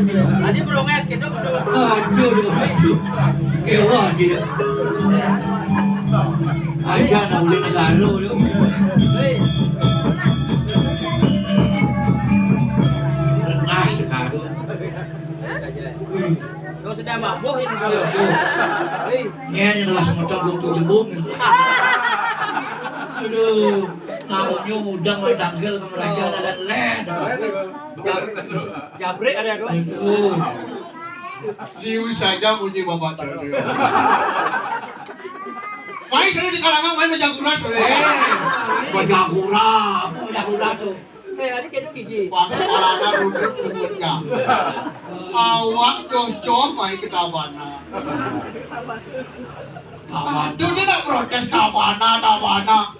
Tadi belum es gitu belum. Aduh, kewa aja. Aja nak boleh negara tu. Renas negara tu. Kau sudah mabuk ini kau. Nghe như là semua belum tujuh bung. Aduh, namanya mudah mai tanggil ke raja dan led. Jabrik ada dua. Aduh. Liu saja muji bapak tadi. Main sering di kalangan main majagura sore. Majagura, apa majagura tu? Adik kena gigi. Pakai palana ruduk kumutnya. Awak cocok main ke tabana. Kawan. Aduh dia nak protes tabana.